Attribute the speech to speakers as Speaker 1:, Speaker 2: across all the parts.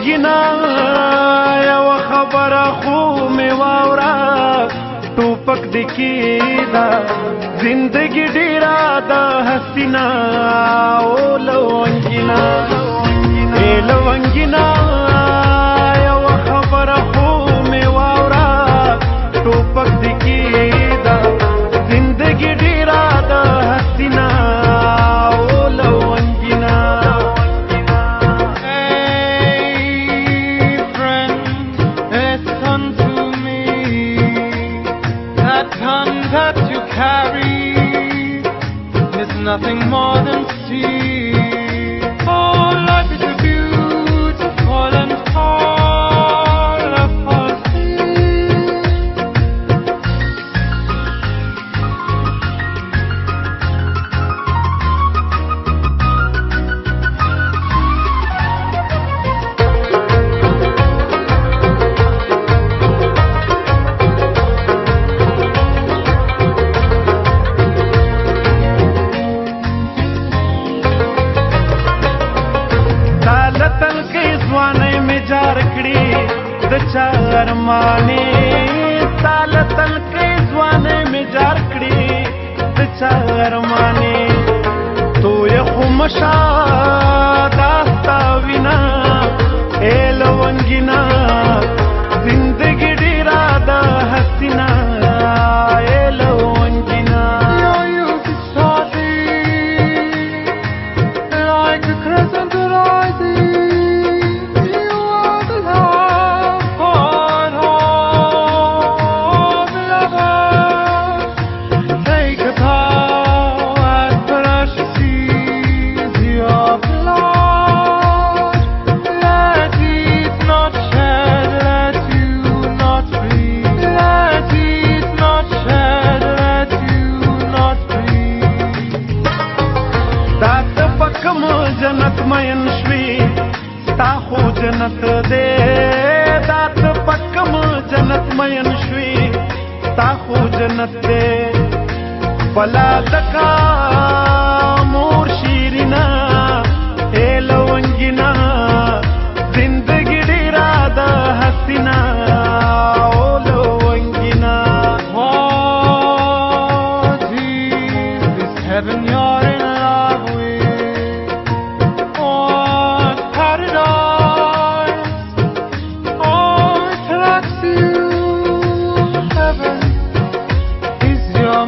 Speaker 1: لونګینا یو خبره خو مې واوره ټوپک دې کېدا زندګي ډېره د حسینا او لونګینا لونګینا یو خبره خو مې واوره ټوپک دې کېدا زندګي ډېره د حسینا
Speaker 2: that you carry is nothing more than sea. Oh, life is a beautiful and colorful sea.
Speaker 1: د چا ارمانې تال تل کې ځوانې مې جار کړې د چا ارمانې تو یې خو مشا داستا وینا اے لونګینا زندګي ډېره د حسینا اے لونګینا
Speaker 2: You be sorry like a crescent rising.
Speaker 1: جنت مین شوی ستا خو جنت دے دات پکم جنت مین شوی ستا خو جنت دے بلا دکا مور شیرینا اے لونګینا زندگی ډېره د حسینا او لونګینا
Speaker 2: What is this heaven you're in love with?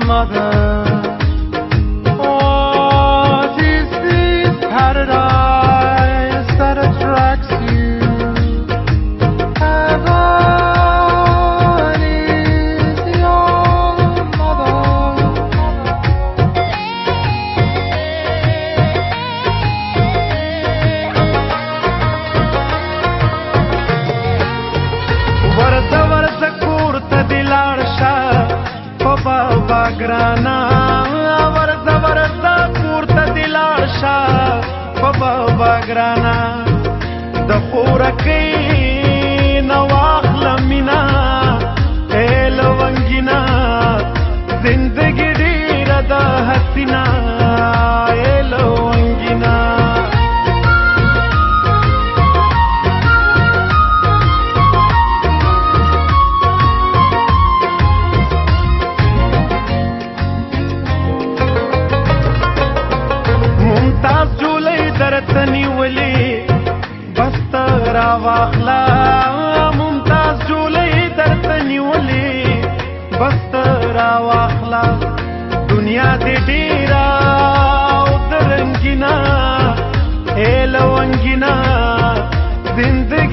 Speaker 2: Mother, what is this paradise that attracts you? Heaven is your mother.
Speaker 1: ورځه ورځه کور ته دې لاړ شه بابا ګرانا ورځه ورځه کور ته دې لاړ شه بابا ګرانا د خورکۍ نه واخله مینا اے لونګینا زندګي ډېره د حسینا اے لونګینا درته نیولې بس ته راواخله ممتاز جولۍ درته نیولې بس ته راواخله دنیا دې ډېره او د رنګینا اے لونګینا زندګي